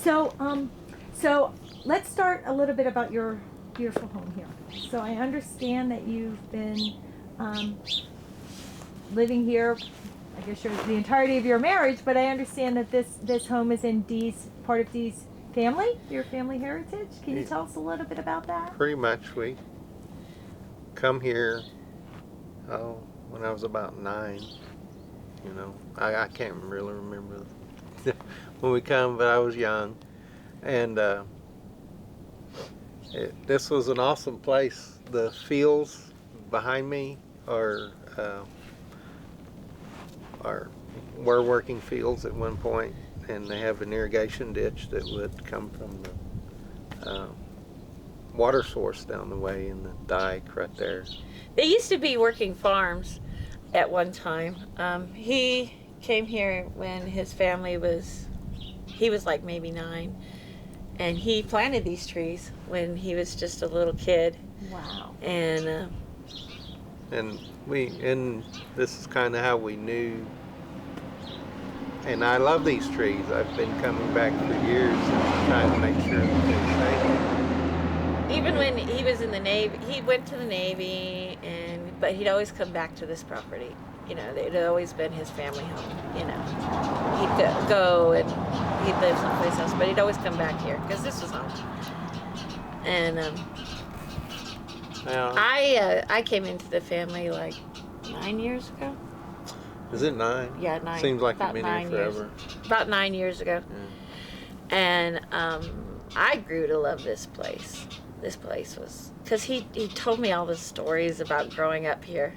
So let's start a little bit about your beautiful home here. So I understand that you've been living here, I guess the entirety of your marriage, but I understand that this home is in Dee's, part of Dee's family, your family heritage. Can you tell us a little bit about that? Pretty much. We come here, when I was about 9. I can't really remember when we come, but I was young. And this was an awesome place. The fields behind me were working fields at one point, and they have an irrigation ditch that would come from the water source down the way in the dike right there. They used to be working farms at one time. He came here when his family he was like maybe 9, and he planted these trees when he was just a little kid. Wow. And this is kind of how we knew. And I love these trees. I've been coming back for years and trying to make sure that they stay. even when he was in the Navy, he went to the Navy, but he'd always come back to this property. It had always been his family home. He'd go and he'd live someplace else, but he'd always come back here because this was home. And I came into the family like 9 years ago. Is it 9? Yeah, 9. Seems like you've been here forever. About 9 years ago. Yeah. And I grew to love this place. This place was, because he told me all the stories about growing up here,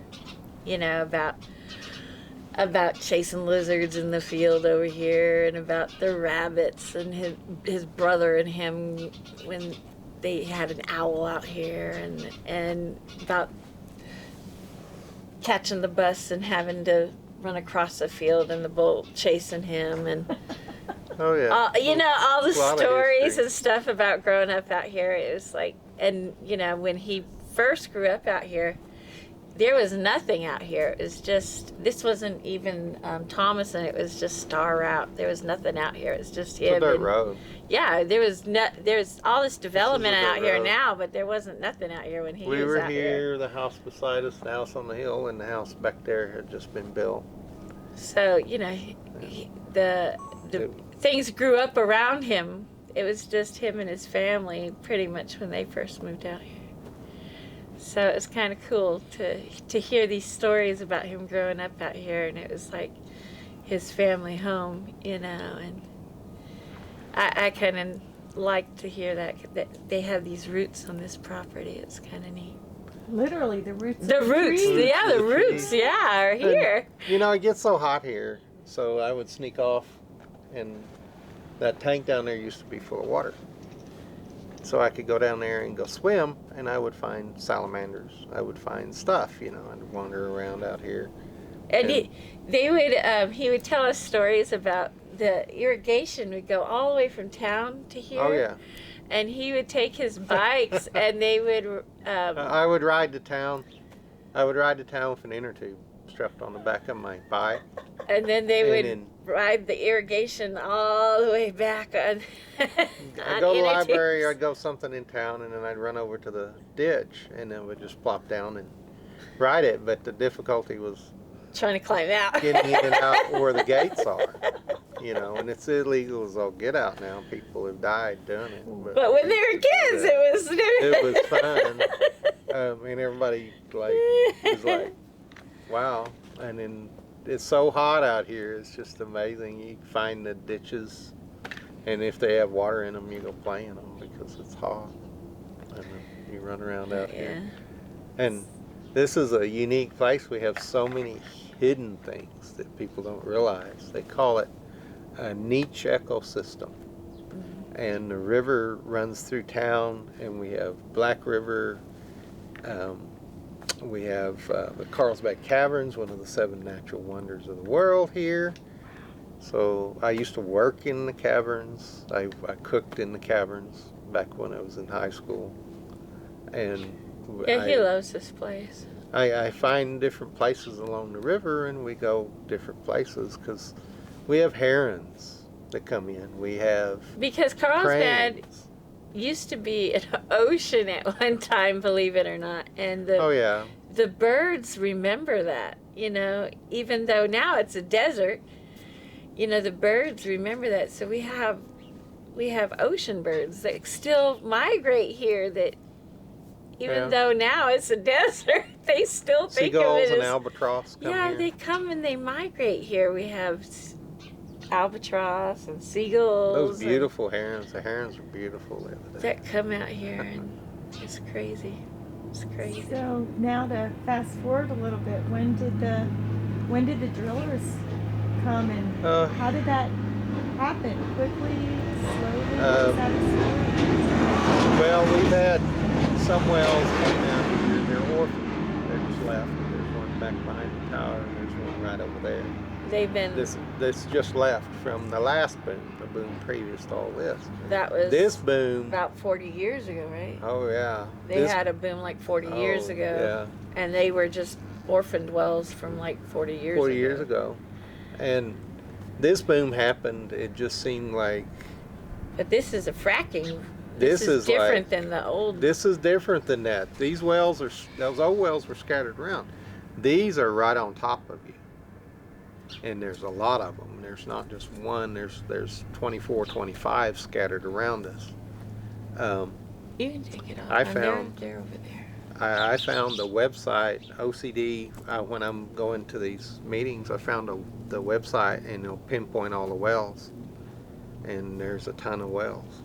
about chasing lizards in the field over here, and about the rabbits, and his brother and him when they had an owl out here, and about catching the bus and having to run across the field and the bull chasing him, and oh yeah, all the stories and stuff about growing up out here. It was like, and when he first grew up out here, there was nothing out here. It was just, this wasn't even Thomason. It was just Star Route. There was nothing out here. It was just him. It's a dirt road. Yeah, there's all this development out here now, but there wasn't nothing out here when he was out here. We were here, the house beside us, the house on the hill, and the house back there had just been built. So, the things grew up around him. It was just him and his family pretty much when they first moved out here. So it was kind of cool to hear these stories about him growing up out here, and it was like his family home, and I kind of like to hear that they have these roots on this property. It's kind of neat. Literally, the roots. The roots, yeah, the roots, yeah, are here. And, it gets so hot here, so I would sneak off, and that tank down there used to be full of water. So I could go down there and go swim, and I would find salamanders. I would find stuff, I'd wander around out here. And he would tell us stories about the irrigation would go all the way from town to here. Oh yeah. And he would take his bikes, and they would. I would ride to town. I would ride to town with an inner tube strapped on the back of my bike. And then they would ride the irrigation all the way back on. I'd go to the library, I'd go something in town, and then I'd run over to the ditch, and then we'd just plop down and ride it. But the difficulty was trying to climb out. Getting in and out where the gates are. And it's illegal as all get out now. People have died doing it. But when they were kids, it was fun. And everybody was like, wow. And then it's so hot out here. It's just amazing. You find the ditches, and if they have water in them, you go play in them because it's hot. And you run around out here. And this is a unique place. We have so many hidden things that people don't realize. They call it a niche ecosystem. And the river runs through town, and we have Black River. We have the Carlsbad Caverns, one of the 7 natural wonders of the world here. So I used to work in the caverns. I cooked in the caverns back when I was in high school. And he loves this place. I find different places along the river, and we go different places because we have herons that come in. We have Because Carlsbad cranes. used to be an ocean at one time, believe it or not. And Oh yeah, the birds remember that, you know, even though now it's a desert, you know, the birds remember that. So we have ocean birds that still migrate here, that even Yeah. though now it's a desert, they still think of seagulls it and as, albatross come yeah, here. they come and they migrate here. We have albatross and seagulls. Those beautiful herons. The herons are beautiful the other day. That come out here, and it's crazy. It's crazy. So now to fast forward a little bit, when did the drillers come, and how did that happen? Quickly, slowly? Was that a story? Well, we've had some wells come out here. They're orphaned. They're just left. There's one back behind the tower, and there's one right over there. They've been. This just left from the last boom, the boom previous to all this. That was This boom. about 40 years ago, right? Oh yeah. They had a boom like 40 years ago. Yeah. And they were just orphaned wells from like 40 years ago. 40 years ago. And this boom happened, it just seemed like But this is a fracking. This is is different like- than the old. this is different than that. These wells are, those old wells were scattered around. These are right on top of you. And there's a lot of them. There's not just one, there's 24, 25 scattered around us. You can take it off. I And found- they're over there. I found the website, OCD, when I'm going to these meetings, I found the website and it'll pinpoint all the wells. And there's a ton of wells.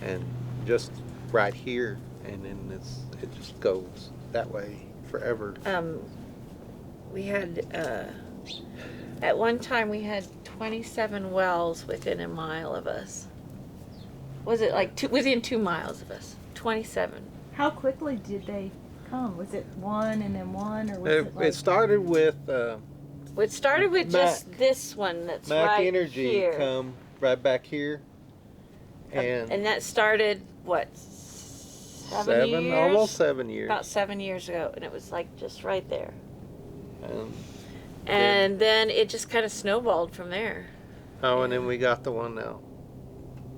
And just right here, and then it just goes that way forever. We had, at one time we had 27 wells within a mile of us. Was it like within 2 miles of us? 27. How quickly did they come? Was it one and then one, or was It, it like? it started with It started with just this one that's Mac right Energy here. come right back here. And that started, what, 7 years? almost 7 years. About 7 years ago, and it was like just right there. Um, And then it just kind of snowballed from there. Oh, and then we got the one now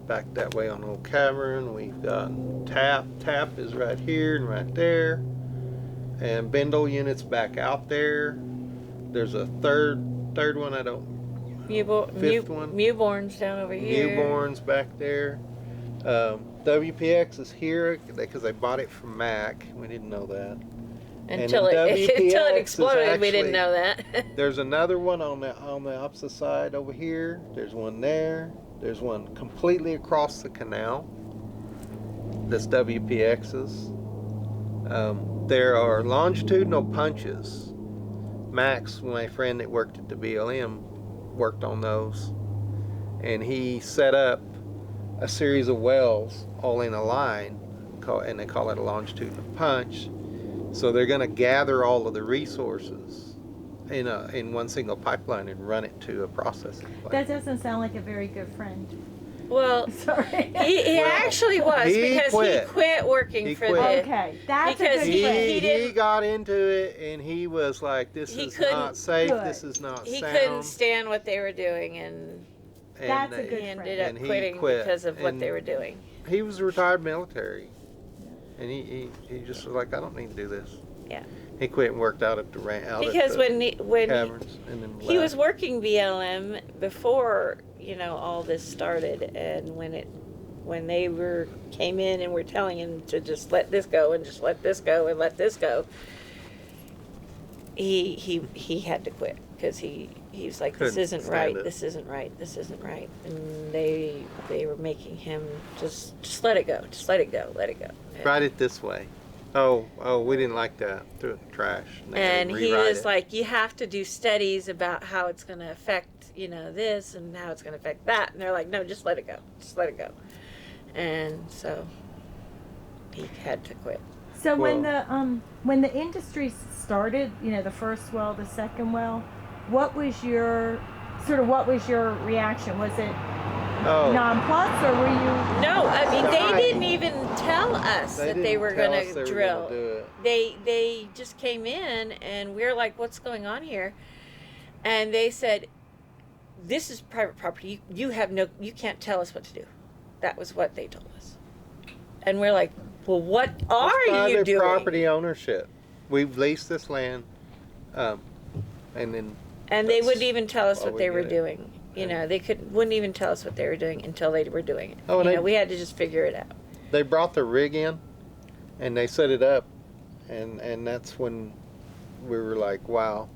back that way on Old Cavern. We've got Tap. Tap is right here and right there. And Bindle units back out there. There's a third one I don't. Fifth one. Mewborn's down over here. Newborns back there. WPX is here because they bought it from Mac. We didn't know that. Until And it then until it WPX is exploded, we didn't actually- know that. There's another one on the opposite side over here. There's one there. There's one completely across the canal. That's WPX's. There are longitudinal punches. Max, my friend that worked at the BLM, worked on those, and he set up a series of wells all in a line, and they call it a longitudinal punch. So they're going to gather all of the resources in one single pipeline and run it to a processing plant. That doesn't sound like a very good friend. Well, Sorry. he Well, actually was, he because quit. he quit working He for quit. the. Okay, that's Because a good he- friend. he He didn't- got into it and he was like, "This He is couldn't- not safe. Good. This is not He sound." couldn't stand what they were doing, and That's a they- good he ended friend. up And he quitting quit. because of what And they were doing. He was retired military, and he just was like, "I don't need to do this." Yeah. He quit and worked out at the Because when caverns and then he was left. working BLM before, you know, all this started, and when they came in and were telling him to just let this go and just let this go and let this go, he had to quit, because he was like, this Couldn't isn't stand right, it. this isn't right, this isn't right, and they were making him just let it go, just let it go, let it go. Write it this way. Oh, we didn't like that. Threw it in the trash. They had And to he rewrite was it. like, you have to do studies about how it's going to affect, you know, this and how it's going to affect that. And they're like, no, just let it go. Just let it go. And so he had to quit. So when the industry started, you know, the first well, the second well, what was your reaction? Was it Oh, nonplussed, or were you? No, I mean, Right. they didn't even tell us that they didn't were tell going us to they were drill. gonna do it. They just came in, and we were like, what's going on here? And they said, this is private property. You can't tell us what to do. That was what they told us. And we're like, well, what are you doing? Property ownership. We've leased this land, and then. And they wouldn't even tell us what they were doing. You know, they wouldn't even tell us what they were doing until they were doing it. Oh, you know, we had to just figure it out. They brought the rig in, and they set it up, and that's when we were like, wow,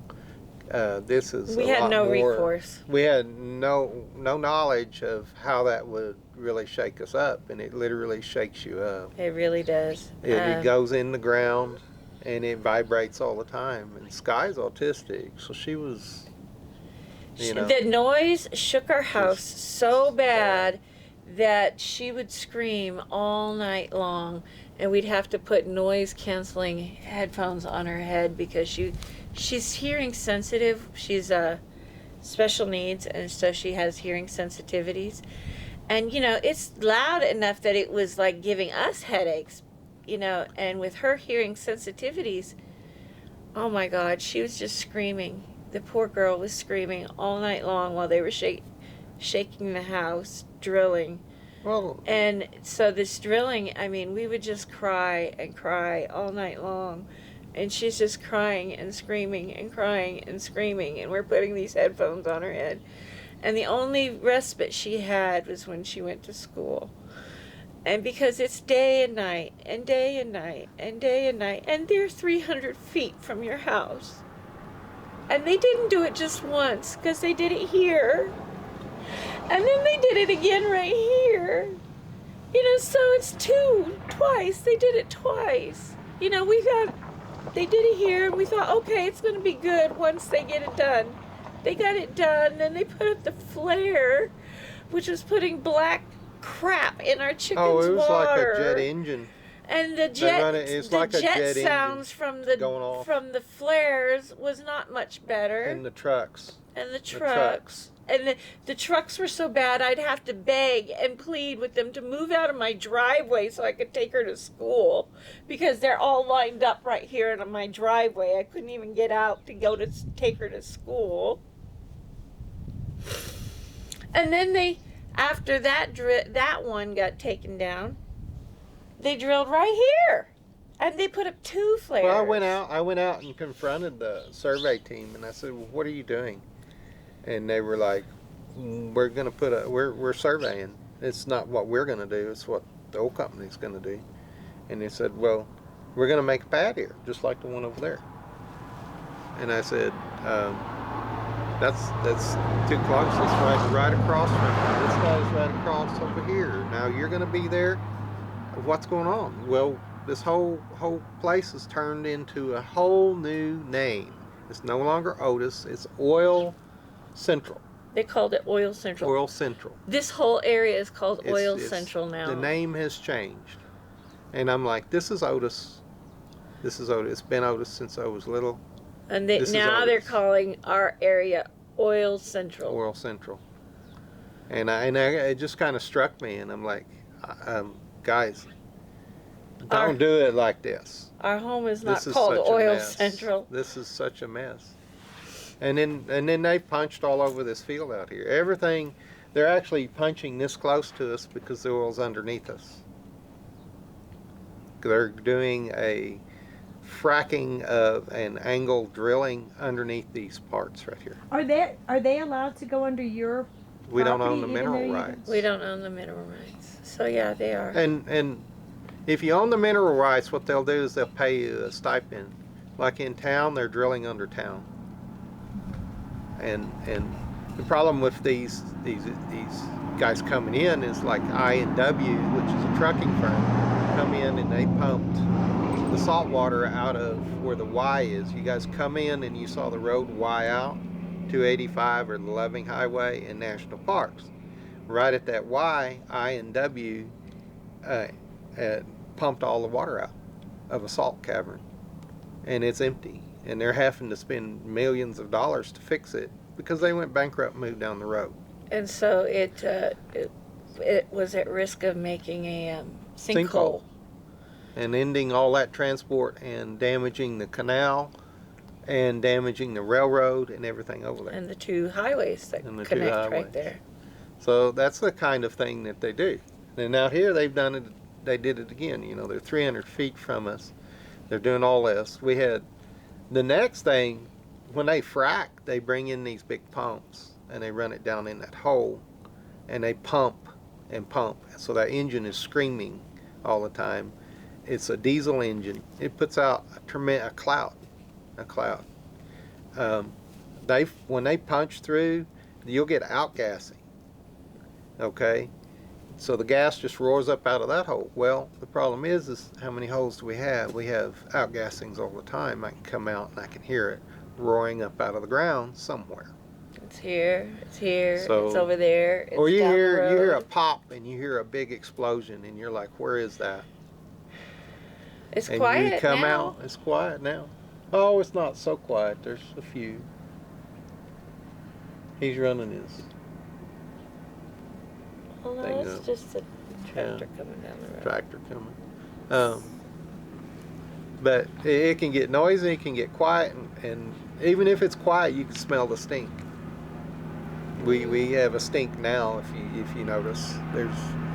this is. We had no recourse. We had no knowledge of how that would really shake us up, and it literally shakes you up. It really does. It goes in the ground, and it vibrates all the time. And Sky's autistic, so she was. You know, the noise shook our house so bad that she would scream all night long, and we'd have to put noise canceling headphones on her head because she's hearing sensitive. She's special needs, and so she has hearing sensitivities. And you know, it's loud enough that it was like giving us headaches, you know, and with her hearing sensitivities, oh my God, she was just screaming. The poor girl was screaming all night long while they were shaking the house, drilling. Well, and so this drilling, I mean, we would just cry and cry all night long. And she's just crying and screaming and crying and screaming. And we're putting these headphones on her head. And the only respite she had was when she went to school. And because it's day and night and day and night and day and night. And they're 300 feet from your house. And they didn't do it just once, because they did it here. And then they did it again right here. You know, so it's twice. They did it twice. You know, they did it here, and we thought, okay, it's going to be good once they get it done. They got it done, and they put up the flare, which was putting black crap in our chicken's water. Oh, it was like a jet engine. And the jet sounds from the flares was not much better. And the trucks. And the trucks were so bad I'd have to beg and plead with them to move out of my driveway so I could take her to school, because they're all lined up right here in my driveway. I couldn't even get out to go to take her to school. And then after that one got taken down, they drilled right here, and they put up 2 flares. Well, I went out and confronted the survey team, and I said, well, what are you doing? And they were like, we're surveying. It's not what we're going to do, it's what the old company's going to do. And they said, well, we're going to make a pad here, just like the one over there. And I said, that's too close. It's right across from me. This guy's right across over here. Now you're going to be there. What's going on? Well, this whole place has turned into a whole new name. It's no longer Otis. It's Oil Central. They called it Oil Central. Oil Central. This whole area is called Oil Central now. The name has changed. And I'm like, this is Otis. This is Otis. It's been Otis since I was little. And they're calling our area Oil Central. Oil Central. And it just kind of struck me, and I'm like, guys, don't do it like this. Our home is not called Oil Central. This is such a mess. And then they punched all over this field out here. Everything, they're actually punching this close to us because the oil's underneath us. They're doing a fracking of an angle drilling underneath these parts right here. Are they allowed to go under your We don't own the mineral rights. We don't own the mineral rights. So yeah, they are. And if you own the mineral rights, what they'll do is they'll pay you a stipend. Like in town, they're drilling under town. And the problem with these guys coming in is like I&W, which is a trucking firm, come in and they pumped the salt water out of where the Y is. You guys come in and you saw the road Y out, 285 or the Loving Highway and National Parks. Right at that Y, I&W pumped all the water out of a salt cavern, and it's empty. And they're having to spend millions of dollars to fix it because they went bankrupt and moved down the road. And so it was at risk of making a sinkhole. And ending all that transport and damaging the canal and damaging the railroad and everything over there. And the 2 highways that And the 2 connect highways. right there. So that's the kind of thing that they do. And out here they've done it. They did it again. You know, they're 300 feet from us. They're doing all this. We had the next thing when they frack, they bring in these big pumps and they run it down in that hole, and they pump and pump. So that engine is screaming all the time. It's a diesel engine. It puts out a cloud. When they punch through, you'll get outgassing. Okay, so the gas just roars up out of that hole. Well, the problem is how many holes do we have? We have outgassings all the time. I can come out and I can hear it roaring up out of the ground somewhere. It's here, So, it's over there, it's or you down the hear a road. pop and you hear a big explosion and you're like, where is that? It's And quiet you come now. out, it's quiet now. Oh, it's not so quiet. There's a few. He's running his Well, no, thing it's up. just a tractor coming down the road. tractor coming. But it can get noisy, it can get quiet, and even if it's quiet, you can smell the stink. We have a stink now. If you notice,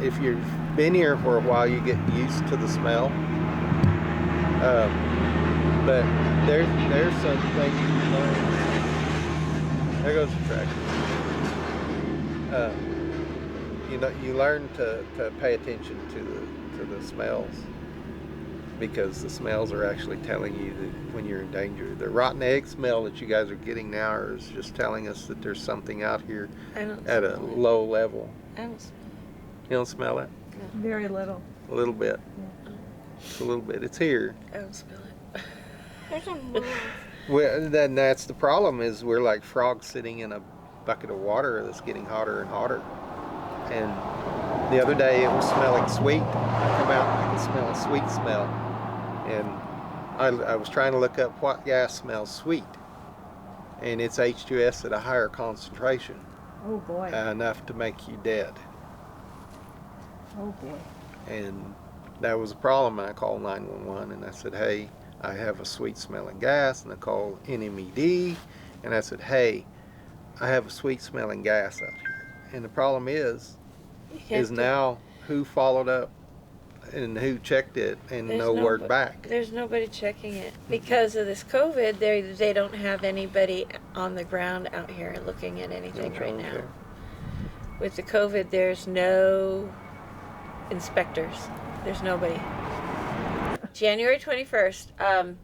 if you've been here for a while, you get used to the smell. But there's some things you learn. There goes the tractor. You learn to pay attention to the smells, because the smells are actually telling you that when you're in danger. The rotten egg smell that you guys are getting now is just telling us that there's something out here at a low level. I don't smell You don't smell it? Very little. A little bit. Yeah. Just a little bit. It's here. it. I don't smell it. There's a moth. Well, then that's the problem, is we're like frogs sitting in a bucket of water that's getting hotter and hotter. And the other day it was smelling sweet. I come out and I can smell a sweet smell. And I was trying to look up what gas smells sweet. And it's H2S at a higher concentration, Oh boy. enough to make you dead. Oh boy. And that was a problem. And I called 911 and I said, hey, I have a sweet smelling gas. And I called NMED and I said, hey, I have a sweet smelling gas out here. And the problem is now who followed up and who checked it, and no word back. There's nobody checking it because of this COVID. They don't have anybody on the ground out here looking at anything right now. Okay. With the COVID, there's no inspectors. There's nobody. January 21st,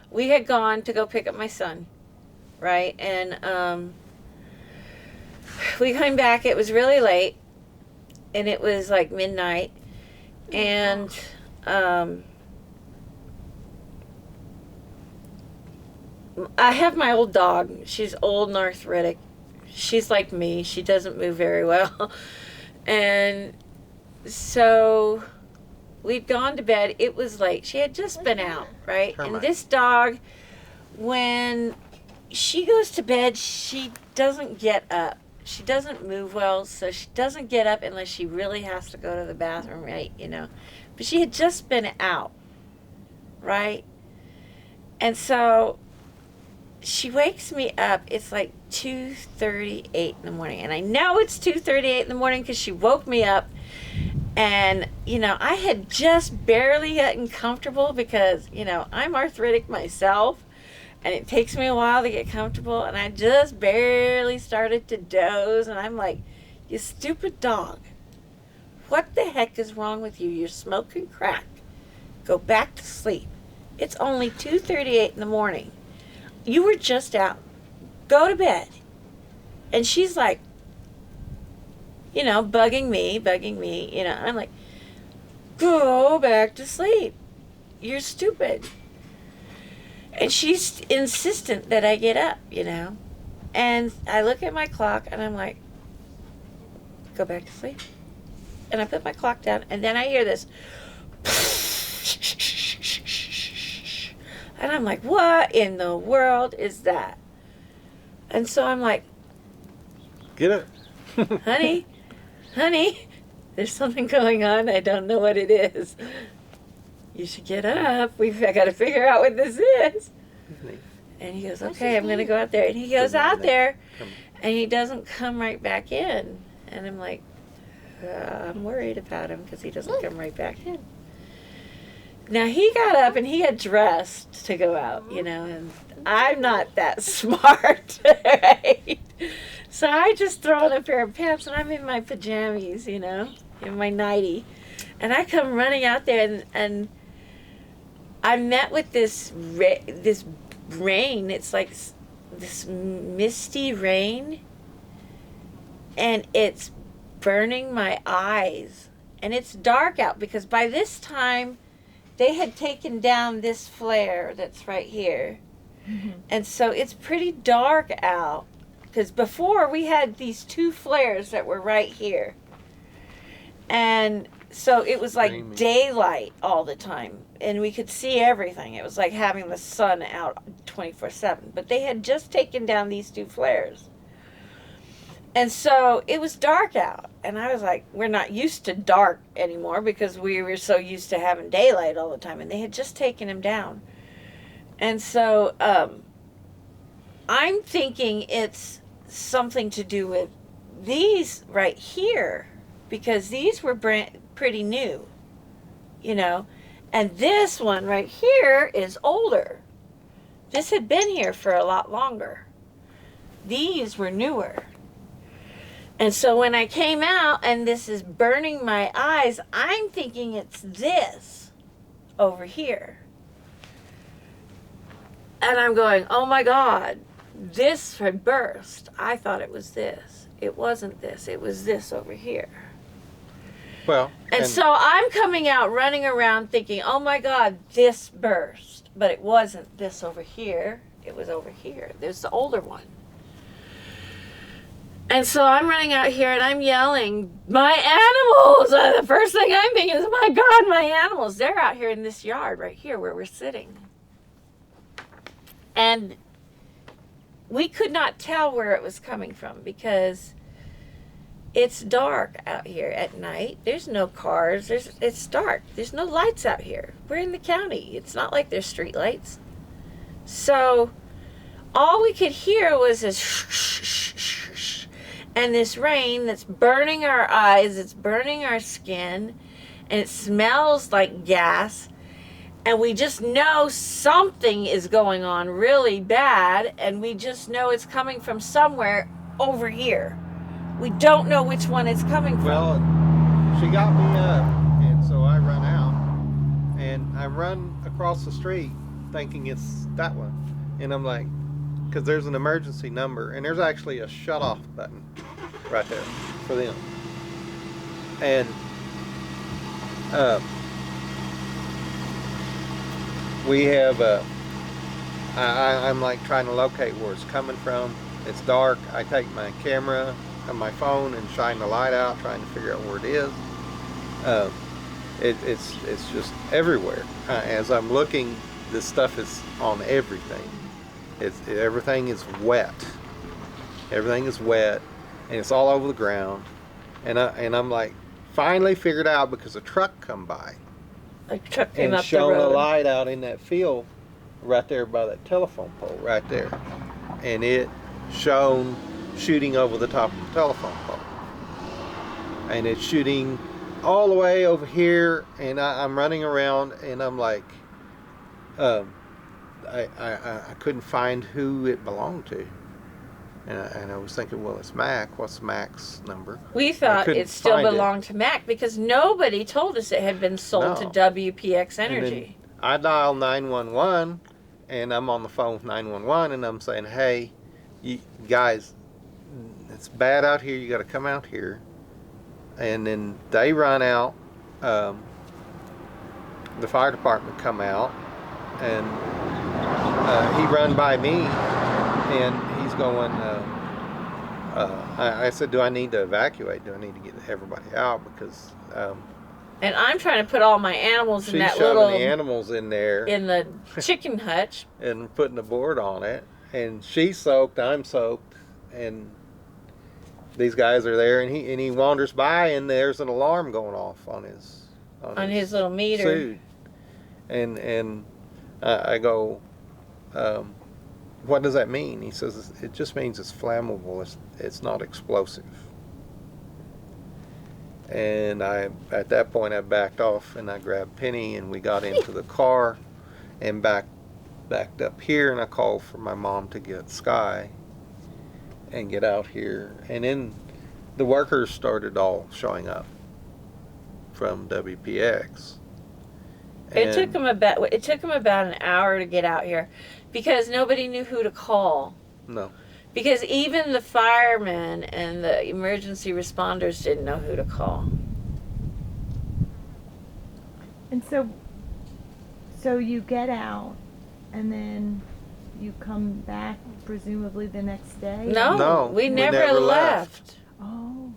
we had gone to go pick up my son, right? And we came back. It was really late, and it was like midnight. And I have my old dog. She's old and arthritic. She's like me. She doesn't move very well. And so we'd gone to bed. It was late. She had just been out, right? Termite. And this dog, when she goes to bed, she doesn't get up. She doesn't move well, so she doesn't get up unless she really has to go to the bathroom, right? You know. But she had just been out, right? And so she wakes me up. It's like 2:38 in the morning. And I know it's 2:38 in the morning because she woke me up. And, you know, I had just barely gotten comfortable because, you know, I'm arthritic myself. And it takes me a while to get comfortable. And I just barely started to doze. And I'm like, you stupid dog. What the heck is wrong with you? You're smoking crack. Go back to sleep. It's only 2:38 in the morning. You were just out. Go to bed. And she's like, you know, bugging me, you know. I'm like, go back to sleep. You're stupid. And she's insistent that I get up, you know. And I look at my clock and I'm like, go back to sleep. And I put my clock down and then I hear this. And I'm like, what in the world is that? And so I'm like, Get up. honey, there's something going on. I don't know what it is. You should get up. I got to figure out what this is. And he goes, okay, I'm going to go out there. And he goes out there, and he doesn't come right back in. And I'm like, I'm worried about him because he doesn't come right back in. Now, he got up and he had dressed to go out, you know, and I'm not that smart, right? So I just throw on a pair of pants, and I'm in my pajamas, you know, in my nightie. And I come running out there, and I met with this rain. It's like this misty rain, and it's burning my eyes. And it's dark out because by this time, they had taken down this flare that's right here. Mm-hmm. And so it's pretty dark out. Because before we had these 2 flares that were right here. And so it was like daylight all the time. And we could see everything. It was like having the sun out 24/7. But they had just taken down these 2 flares. And so it was dark out. And I was like, we're not used to dark anymore because we were so used to having daylight all the time. And they had just taken them down. And so I'm thinking it's something to do with these right here. Because these were pretty new, you know. And this one right here is older. This had been here for a lot longer. These were newer. And so when I came out and this is burning my eyes, I'm thinking it's this over here. And I'm going, oh my God, this had burst. I thought it was this. It wasn't this. It was this over here. Well, and so I'm coming out running around thinking, oh my God, this burst. But it wasn't this over here. It was over here. There's the older one. And so I'm running out here and I'm yelling, my animals! The first thing I'm thinking is, my God, my animals. They're out here in this yard right here where we're sitting. And we could not tell where it was coming from because it's dark out here at night. There's no cars. It's dark. There's no lights out here. We're in the county. It's not like there's street lights. So all we could hear was this shh, shh, shh, shh, shh, and this rain that's burning our eyes. It's burning our skin. And it smells like gas. And we just know something is going on really bad. And we just know it's coming from somewhere over here. We don't know which one it's coming from. Well, she got me up, and so I run out, and I run across the street thinking it's that one. And I'm like, because there's an emergency number, and there's actually a shut-off button right there for them. And we have, I'm like trying to locate where it's coming from. It's dark. I take my camera on my phone and shine the light out, trying to figure out where it is. It's just everywhere. As I'm looking, this stuff is on everything. Everything is wet. Everything is wet, and it's all over the ground. And I'm like, finally figured out because a truck come by. A truck came up the shone road. a light out in that field right there by that telephone pole right there, and it shone shooting over the top of the telephone pole, and it's shooting all the way over here, and I'm running around, and I'm like, I couldn't find who it belonged to, and I was thinking, well, it's Mac. What's Mac's number? We thought it still belonged to Mac because nobody told us it had been sold to WPX Energy. I dial 911, and I'm on the phone with 911, and I'm saying, hey, you guys, it's bad out here. You got to come out here. And then they run out. The fire department come out, and he run by me, and he's going. I said, do I need to evacuate? Do I need to get everybody out? Because and I'm trying to put all my animals in that she's little shoving the animals in there in the chicken hutch and putting the board on it. And she's soaked. I'm soaked, and these guys are there, and he wanders by, and there's an alarm going off on his little meter. suit. And I go, what does that mean? He says, it just means it's flammable. It's not explosive. And at that point, I backed off and I grabbed Penny and we got into the car and backed up here, and I called for my mom to get Sky and get out here. And then the workers started all showing up from WPX. It took them about an hour to get out here because nobody knew who to call. No. Because even the firemen and the emergency responders didn't know who to call. And so you get out, and then you come back presumably the next day? No, we never left. Oh.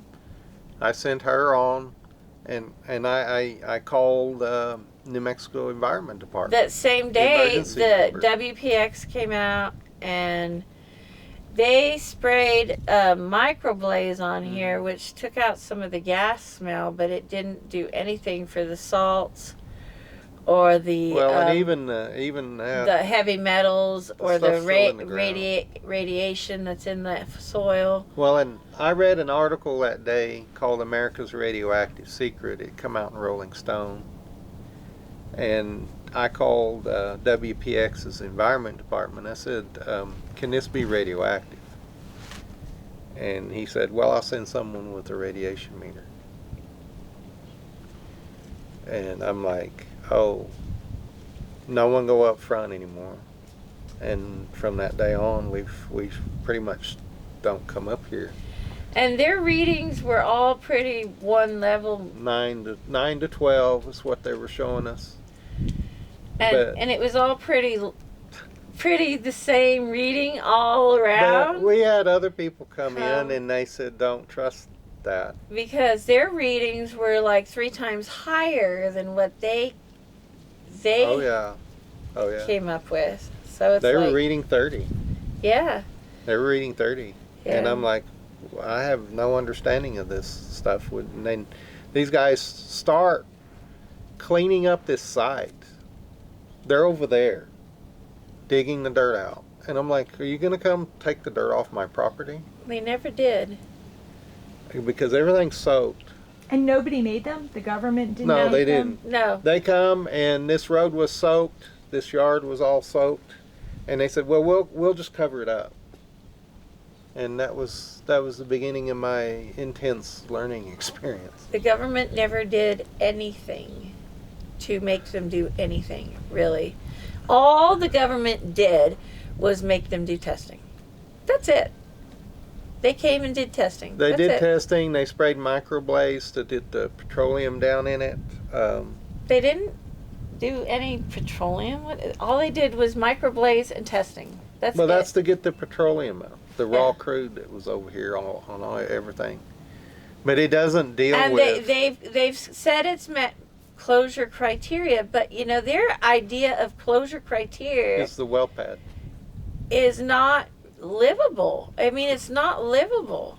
I sent her on, and I called New Mexico Environment Department. That same day, Emergency the number. WPX came out and they sprayed a microblaze on here, which took out some of the gas smell, but it didn't do anything for the salts or the and even that, the heavy metals or the stuff's still in the ground. radiation that's in the soil. Well, and I read an article that day called "America's Radioactive Secret." It come out in Rolling Stone, and I called WPX's Environment Department. I said, "Can this be radioactive?" And he said, "Well, I'll send someone with a radiation meter." And I'm like, "Oh, no one go up front anymore." And from that day on, we pretty much don't come up here. And their readings were all pretty one level. 9 to 12 is what they were showing us. And it was all pretty the same reading all But around. we had other people come in and they said, "Don't trust that." Because their readings were like 3 times higher than what they Oh yeah. came up with. So it's They like, were reading 30. yeah. They were reading 30. Yeah. And I'm like, I have no understanding of this stuff. And then these guys start cleaning up this site. They're over there digging the dirt out. And I'm like, are you going to come take the dirt off my property? They never did. Because everything's soaked. And nobody made them? The government didn't No, make they them? didn't. No. They come and this road was soaked. This yard was all soaked. And they said, well, we'll just cover it up. And that was the beginning of my intense learning experience. The government never did anything to make them do anything, really. All the government did was make them do testing. That's it. They came and did testing. They That's did it. testing. They sprayed microblaze to get the petroleum down in it. They didn't do any petroleum. All they did was microblaze and testing. That's That's it. to get the petroleum out. The raw Yeah. crude that was over here on everything. But it doesn't deal And with... they've said it's met closure criteria, but you know their idea of closure criteria It's the well pad. is not livable. I mean, it's not livable.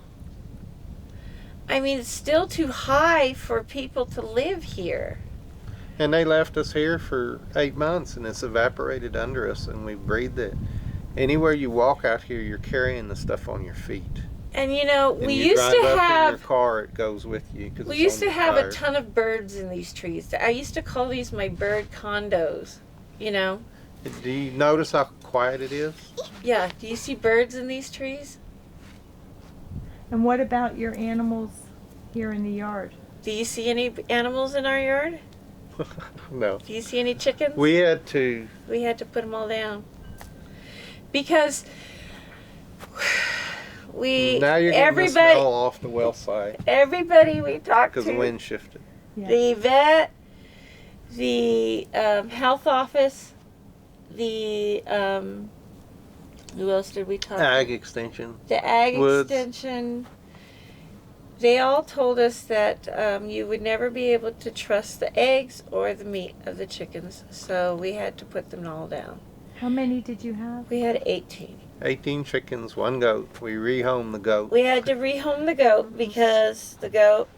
I mean, it's still too high for people to live here. And they left us here for 8 months, and it's evaporated under us, and we breathed it. Anywhere you walk out here, you're carrying the stuff on your feet. And you know, And we you used drive to up in your have car, it goes with you. we used to have a ton of birds in these trees. I used to call these my bird condos. You know? Do you notice how quiet it is? Yeah. Do you see birds in these trees? And what about your animals here in the yard? Do you see any animals in our yard? No. Do you see any chickens? We had to... We had to put them all down because Now you're getting the smell off the well site everybody we talked because the to, wind shifted. Yeah. the vet, the health office, the who else did we talk to? Ag extension. The ag Woods. extension. They all told us that you would never be able to trust the eggs or the meat of the chickens, so we had to put them all down. How many did you have? We had 18. 18 chickens, 1 goat. We rehomed the goat. We had to rehome the goat because the goat,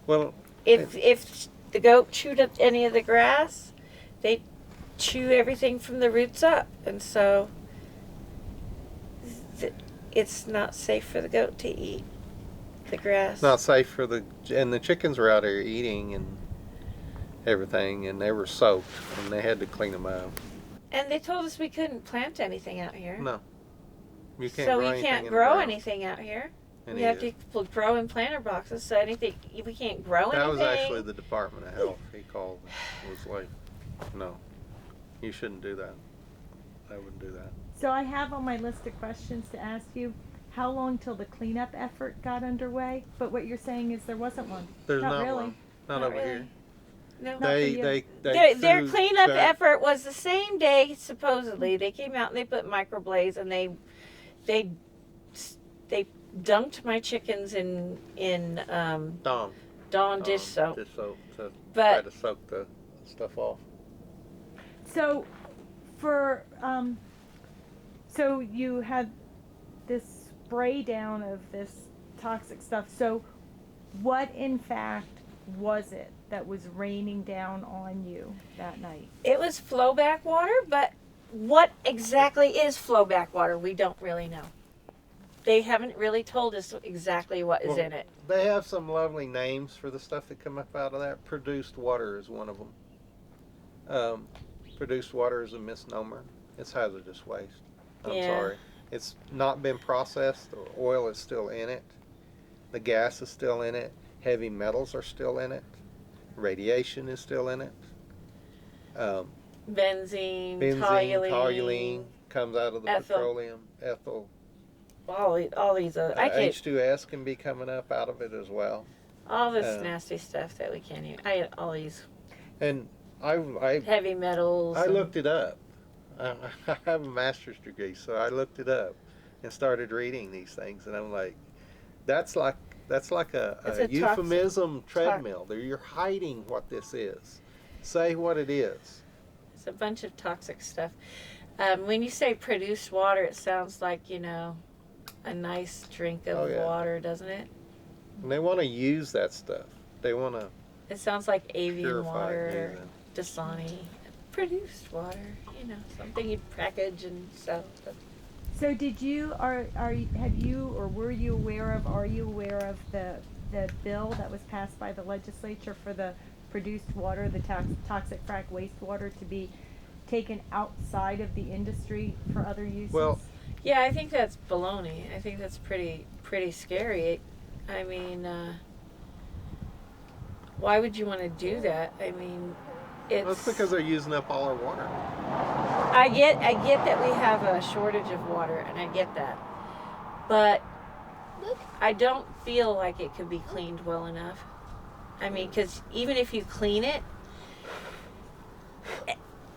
Well, if the goat chewed up any of the grass, they chew everything from the roots up, and so it's not safe for the goat to eat the grass. It's not safe for and the chickens were out there eating and everything, and they were soaked, and they had to clean them up. And they told us we couldn't plant anything out here. No. You can't so grow we can't anything grow anything out here. And we have to grow in planter boxes, so anything, we can't grow anything. That was actually the Department of Health. He called and was like, no, you shouldn't do that. I wouldn't do that. So I have on my list of questions to ask you, how long till the cleanup effort got underway? But what you're saying is there wasn't one. There's not really. one. Not over really. here. No. Not for you. Their cleanup effort was the same day, supposedly. They came out and they put microblaze, and they dunked my chickens in Dawn dish soap. Dish soap to But try to soak the stuff off. So, so you had this spray down of this toxic stuff. So, what in fact was it that was raining down on you that night? it was flowback water, but what exactly is flowback water? We don't really know. They haven't really told us exactly what is in it. They have some lovely names for the stuff that come up out of that. Produced water is one of them. Produced water is a misnomer. It's hazardous waste. I'm sorry. It's not been processed. The oil is still in it. The gas is still in it. Heavy metals are still in it. Radiation is still in it. Benzene, toluene comes out of the petroleum. Ethyl. All these other. H2S can be coming up out of it as well. All this nasty stuff that we can't use. All these. And I heavy metals. I looked it up. I have a master's degree, so I looked it up and started reading these things, and I'm like, that's like a euphemism treadmill. You're hiding what this is. Say what it is. It's a bunch of toxic stuff. When you say produced water, it sounds like, a nice drink of water, doesn't it? And they want to use that stuff. They want to. It sounds like Avian water, Dasani, produced water. Something you package and sell. So are you aware of the bill that was passed by the legislature for the produced water, the toxic frac wastewater, to be taken outside of the industry for other uses? Well, yeah, I think that's baloney. I think that's pretty scary. I mean, why would you want to do that? I mean, it's because they're using up all our water. I get that we have a shortage of water, and I get that, but I don't feel like it could be cleaned well enough. I mean, because even if you clean it,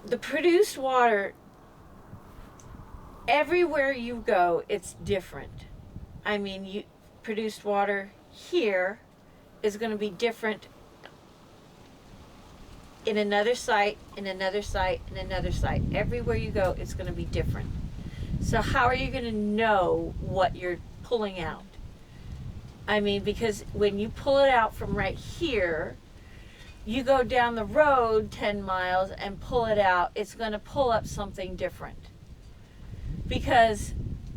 the produced water, everywhere you go, it's different. I mean, produced water here is going to be different in another site, in another site, in another site. Everywhere you go, it's going to be different. So how are you going to know what you're pulling out? I mean, because when you pull it out from right here, you go down the road 10 miles and pull it out, it's going to pull up something different. Because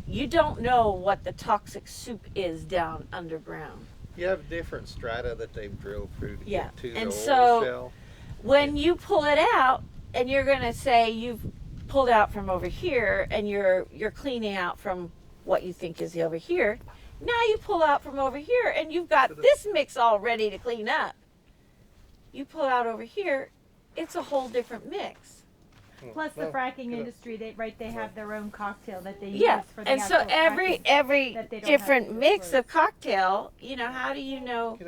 you don't know what the toxic soup is down underground. You have different strata that they've drilled through to get to the oil shell. When you pull it out, and you're going to say you've pulled out from over here, and you're cleaning out from what you think is over here, now you pull out from over here, and you've got this mix all ready to clean up. You pull out over here, it's a whole different mix. Plus the fracking industry, they have their own cocktail that they use for the and so every different mix of cocktail, how do you know?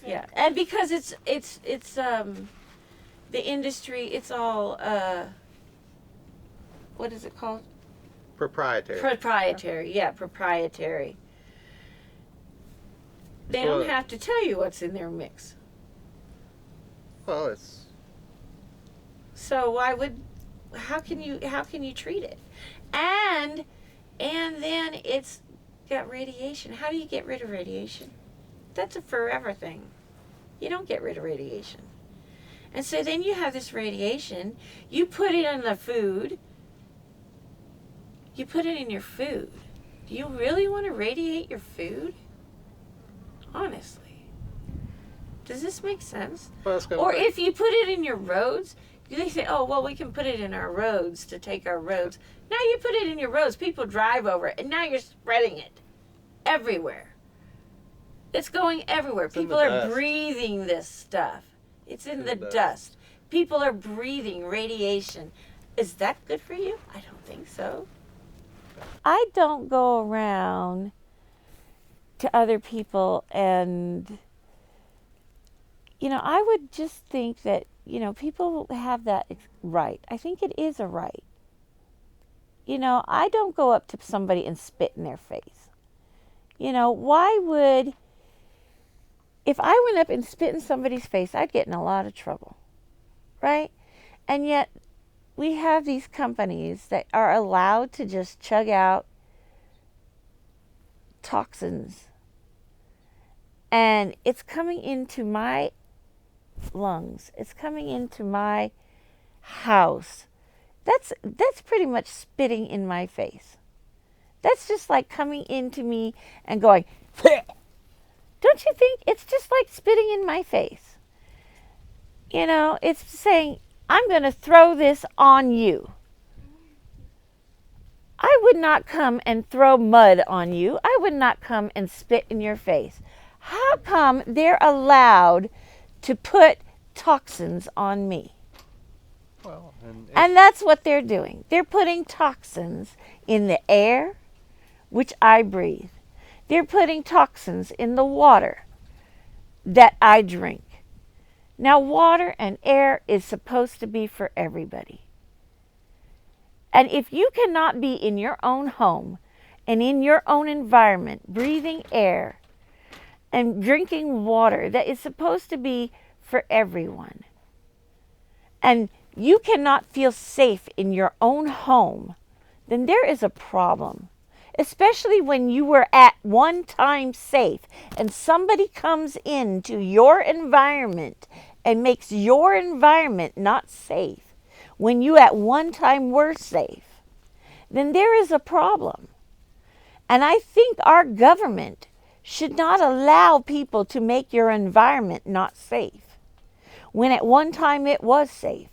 Yeah, and because it's the industry, it's all what is it called? Proprietary. Proprietary. They don't have to tell you what's in their mix. Well, it's. So how can you treat it? And then it's got radiation. How do you get rid of radiation? That's a forever thing. You don't get rid of radiation. And so then you have this radiation, you put it on the food, you put it in your food. Do you really want to radiate your food? Honestly. Does this make sense? Well, Or if you put it in your roads, they say, oh, well, we can put it in our roads to take our roads. Now you put it in your roads. People drive over it, and now you're spreading it everywhere. It's going everywhere. People are breathing this stuff. It's in the dust. People are breathing radiation. Is that good for you? I don't think so. I don't go around to other people and, I would just think that, people have that right. I think it is a right. I don't go up to somebody and spit in their face. If I went up and spit in somebody's face, I'd get in a lot of trouble, right? And yet, we have these companies that are allowed to just chug out toxins. And it's coming into my lungs. It's coming into my house. That's pretty much spitting in my face. That's just like coming into me and going, don't you think it's just like spitting in my face? It's saying, I'm going to throw this on you. I would not come and throw mud on you. I would not come and spit in your face. How come they're allowed to put toxins on me? Well, and that's what they're doing. They're putting toxins in the air, which I breathe. They're putting toxins in the water that I drink. Now, water and air is supposed to be for everybody. And if you cannot be in your own home and in your own environment, breathing air and drinking water that is supposed to be for everyone, and you cannot feel safe in your own home, then there is a problem. Especially when you were at one time safe and somebody comes into your environment and makes your environment not safe, when you at one time were safe, then there is a problem. And I think our government should not allow people to make your environment not safe, when at one time it was safe.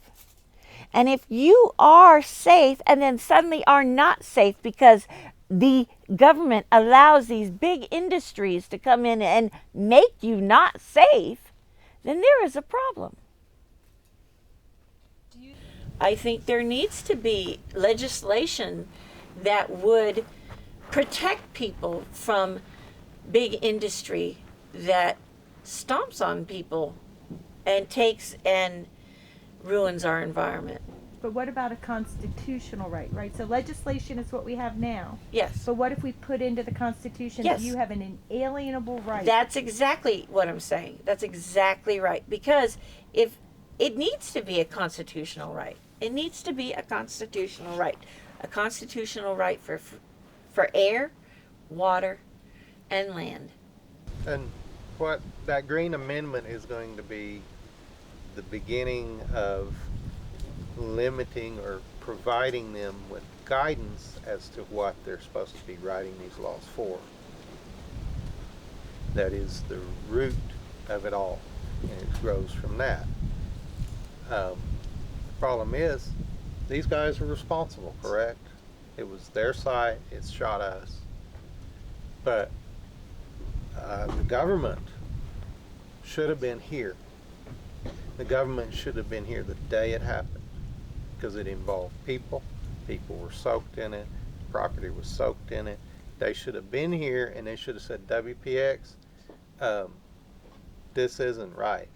And if you are safe and then suddenly are not safe because the government allows these big industries to come in and make you not safe, then there is a problem. I think there needs to be legislation that would protect people from big industry that stomps on people and takes and ruins our environment. But what about a constitutional right? So legislation is what we have now. Yes. But what if we put into the Constitution that you have an inalienable right? That's exactly what I'm saying. That's exactly right. Because if it needs to be a constitutional right. It needs to be a constitutional right. A constitutional right for air, water, and land. And what that Green Amendment is going to be the beginning of limiting or providing them with guidance as to what they're supposed to be writing these laws for. That is the root of it all, and it grows from that. The problem is, these guys are responsible, correct? It was their site, it shot us. But the government should have been here. The government should have been here the day it happened, because it involved people. People were soaked in it. Property was soaked in it. They should have been here, and they should have said, WPX, this isn't right.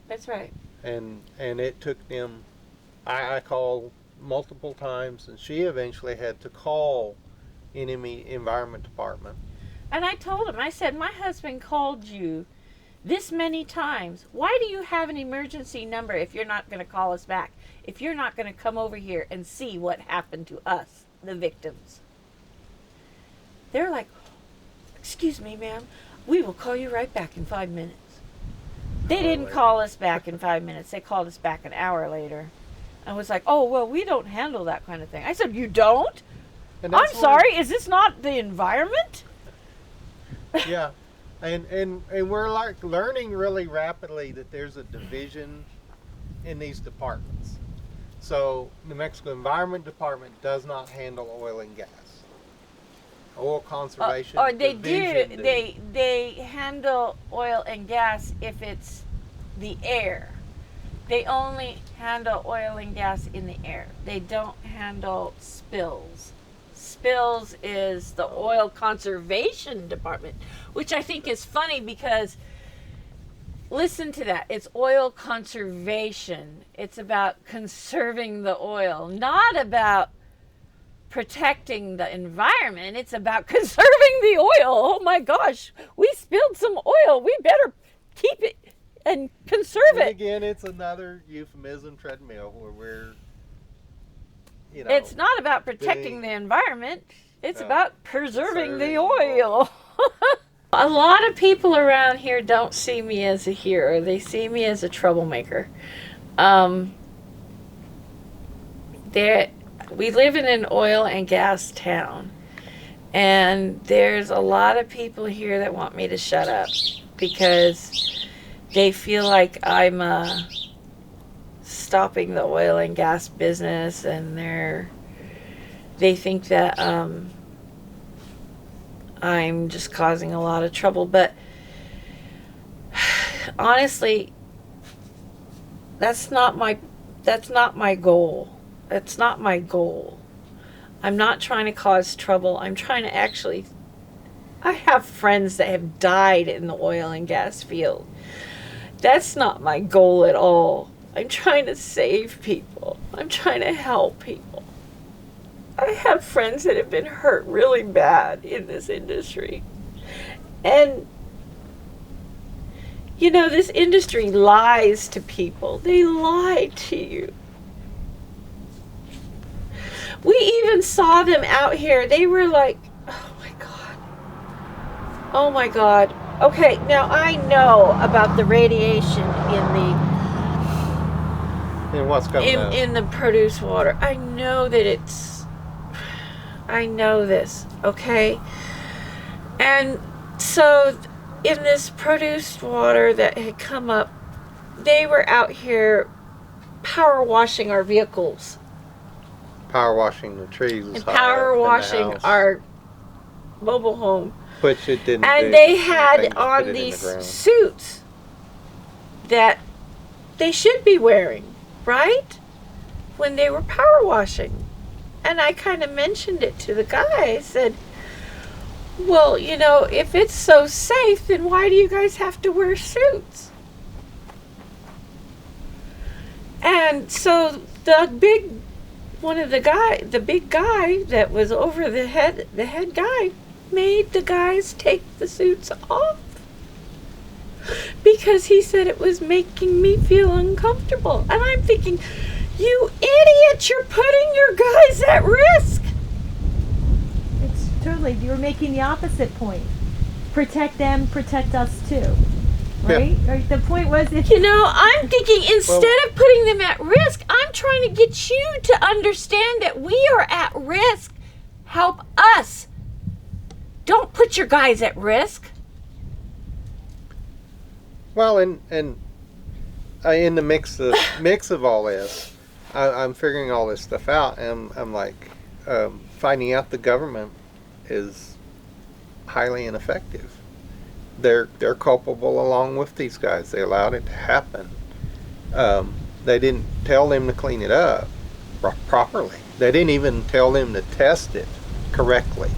That's right. And it took them, I called multiple times, and she eventually had to call enemy environment department. And I told him, I said, my husband called you this many times. Why do you have an emergency number if you're not going to call us back? If you're not going to come over here and see what happened to us, the victims? They're like, excuse me, ma'am, we will call you right back in 5 minutes. They didn't call us back in 5 minutes. They called us back an hour later. I was like, oh, well, we don't handle that kind of thing. I said, you don't? And I'm that's sorry, is this not the environment? Yeah, and we're like learning really rapidly that there's a division in these departments. So New Mexico Environment Department does not handle oil and gas. Oil conservation. Or they do. division They handle oil and gas if it's the air. They only handle oil and gas in the air. They don't handle spills. Spills is the oil conservation department, which I think is funny because listen to that. It's oil conservation. It's about conserving the oil, not about protecting the environment. It's about conserving the oil. Oh my gosh, we spilled some oil. We better keep it and conserve and it. again, it's another euphemism treadmill where we're, It's not about protecting the environment. It's about preserving the oil. A lot of people around here don't see me as a hero. They see me as a troublemaker. We live in an oil and gas town, and there's a lot of people here that want me to shut up because they feel like I'm stopping the oil and gas business, and they think that I'm just causing a lot of trouble. But honestly, that's not my goal. That's not my goal. I'm not trying to cause trouble. I'm trying to actually, I have friends that have died in the oil and gas field. That's not my goal at all. I'm trying to save people. I'm trying to help people. I have friends that have been hurt really bad in this industry. And, this industry lies to people. They lie to you. We even saw them out here. They were like, oh my God. Oh my God. Okay, now I know about the radiation and what's coming out in the produced water. I know this, okay? And so in this produced water that had come up, they were out here power washing our vehicles. Power washing the trees And power washing our mobile home. Which it didn't. And they had on these suits that they should be wearing, right? When they were power washing. And I kind of mentioned it to the guy. I said, well, if it's so safe, then why do you guys have to wear suits? And so the big guy that was over the head guy made the guys take the suits off because he said it was making me feel uncomfortable. And I'm thinking, you idiot, you're putting your guys at risk. It's totally, you're making the opposite point. Protect them, protect us too. Right? Yeah. The point was I'm thinking instead of putting them at risk, I'm trying to get you to understand that we are at risk. Help us. Don't put your guys at risk. Well, and in the mix of all this, I'm figuring all this stuff out, and I'm like finding out the government is highly ineffective. They're culpable along with these guys. They allowed it to happen. They didn't tell them to clean it up properly. They didn't even tell them to test it correctly,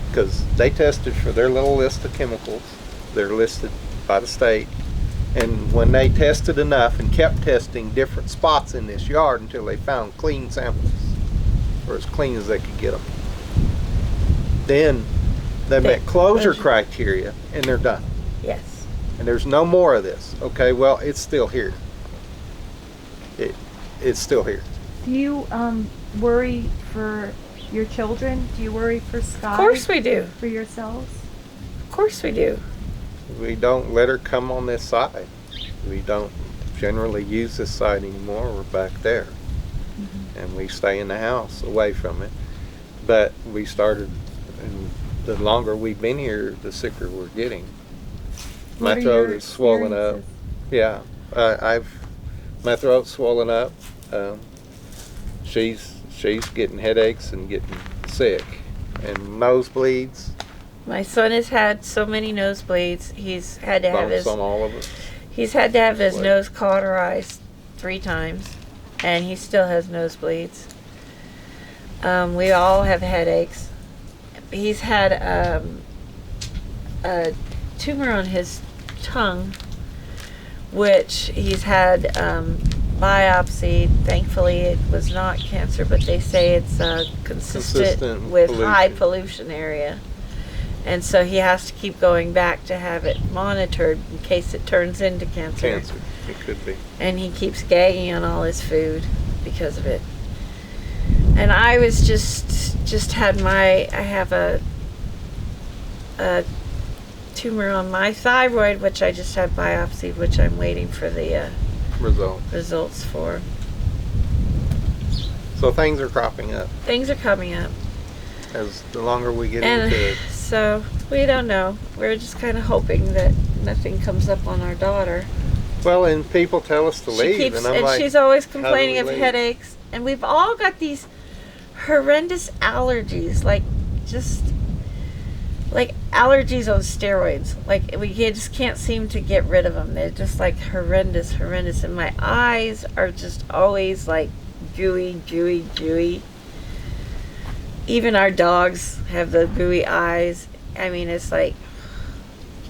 because they tested for their little list of chemicals. They're listed by the state, and when they tested enough and kept testing different spots in this yard until they found clean samples, or as clean as they could get them, then they met closure criteria, and they're done. Yes. And there's no more of this. Okay, well, it's still here. It's still here. Do you worry for your children? Do you worry for Sky? Of course we do. For yourselves? Of course we do. We don't let her come on this side. We don't generally use this side anymore. We're back there, and we stay in the house away from it. But we started, and the longer we've been here, the sicker we're getting. My throat is swollen up. Yeah, my throat's swollen up. She's getting headaches and getting sick, and nosebleeds. My son has had so many nosebleeds. He's had to have Bumps on all of us. He's had to have his nose cauterized 3 times, and he still has nosebleeds. We all have headaches. He's had a tumor on his tongue, which he's had biopsy. Thankfully, it was not cancer, but they say it's consistent with pollution. High pollution area. And so he has to keep going back to have it monitored in case it turns into cancer. Cancer, it could be. And he keeps gagging on all his food because of it. And I was just had I have a tumor on my thyroid, which I just had biopsied, which I'm waiting for the results for. So things are cropping up. Things are coming up. As the longer we get into it. So we don't know. We're just kind of hoping that nothing comes up on our daughter. Well, and people tell us to leave, and I'm like, she's always complaining of leave? headaches, and we've all got these horrendous allergies, like allergies on steroids. Like we just can't seem to get rid of them. They're just like horrendous, and my eyes are just always like gooey. Even our dogs have the gooey eyes. I mean, it's like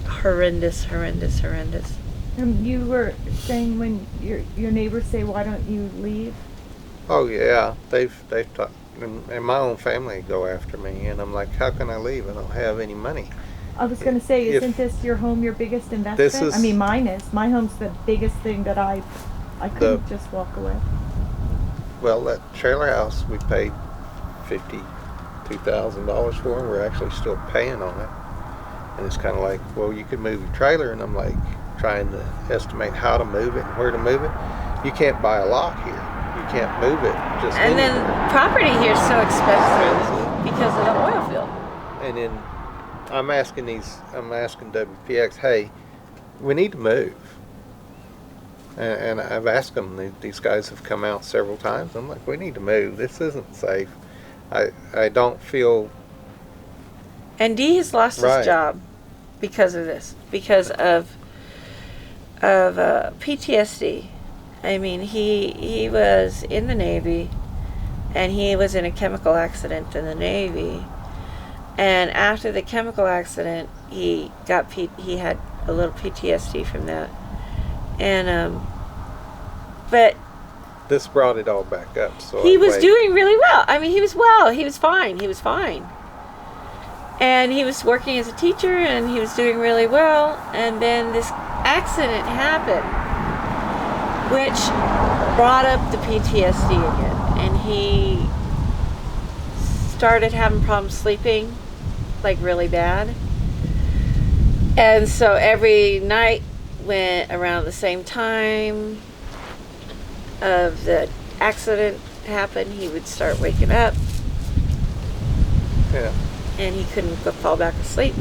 horrendous. You were saying when your neighbors say, "Why don't you leave?" Oh yeah, they've talked, and my own family go after me, and I'm like, how can I leave? I don't have any money. I was going to say, isn't this your home, your biggest investment? I mean, mine is. My home's the biggest thing that I couldn't just walk away. Well, that trailer house we paid $52,000 for, and we're actually still paying on it. And it's kind of like, well, you could move your trailer, and I'm like trying to estimate how to move it and where to move it. You can't buy a lot here. You can't move it just and anywhere. Then property here is so expensive because of the oil field. And then I'm asking WPX, hey, we need to move. And I've asked them, these guys have come out several times. I'm like, we need to move. This isn't safe. I don't feel. And Dee has lost his job because of this, because of PTSD. I mean, he was in the Navy, and he was in a chemical accident in the Navy. And after the chemical accident, he had a little PTSD from that. And but this brought it all back up. So he was doing really well. I mean, he was fine. And he was working as a teacher, and he was doing really well. And then this accident happened, which brought up the PTSD again. And he started having problems sleeping, like really bad. And so every night, went around the same time of the accident happened, he would start waking up. Yeah. And he couldn't fall back asleep.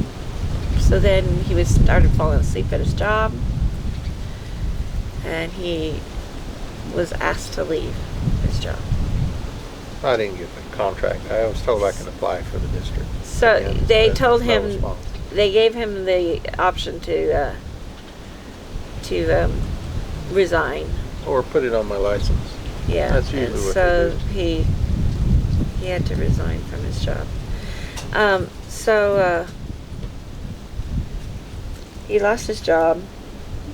So then he started falling asleep at his job, and he was asked to leave his job. I didn't get the contract. I was told I can apply for the district. So they told him, they gave him the option to resign. Or put it on my license. Yeah. That's usually what so they do. he had to resign from his job. He lost his job.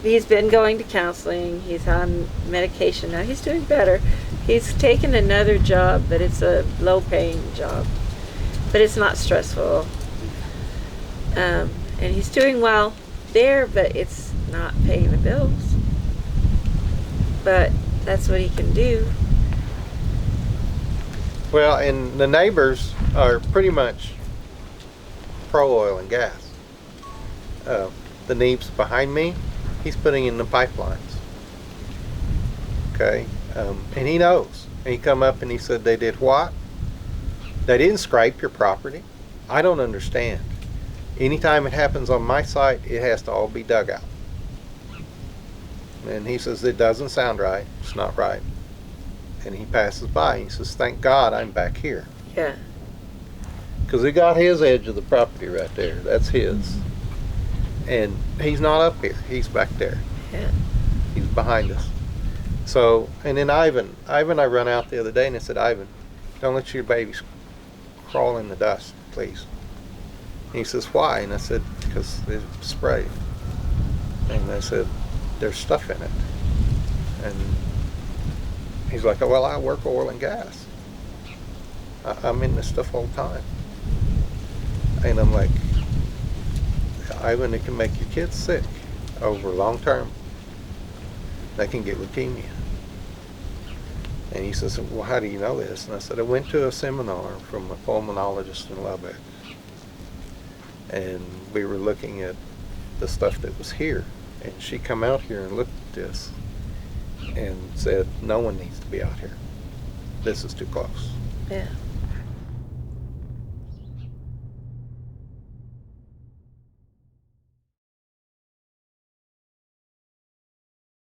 He's been going to counseling. He's on medication now. He's doing better. He's taken another job, but it's a low-paying job. But it's not stressful. And he's doing well there, but it's not paying the bills. But that's what he can do. Well, and the neighbors are pretty much pro oil and gas. The Neebs behind me, he's putting in the pipelines. okay? And he knows. And he come up and he said, they did what? They didn't scrape your property. I don't understand. Anytime it happens on my site, it has to all be dug out. And he says, it doesn't sound right. It's not right. And he passes by. He says, thank God I'm back here. Yeah. Because he got his edge of the property right there. That's his. And he's not up here. He's back there. Yeah. He's behind us. So, and then Ivan, I run out the other day and I said, Ivan, don't let your babies crawl in the dust, please. And he says, why? And I said, because they spray. And I said, there's stuff in it. And he's like, well, I work oil and gas. I'm in this stuff all the time. And I'm like, Ivan, it can make your kids sick over long term. They can get leukemia. And he says, well, how do you know this? And I said, I went to a seminar from a pulmonologist in Lubbock. And we were looking at the stuff that was here. And she come out here and looked at this and said, no one needs to be out here. This is too close. Yeah.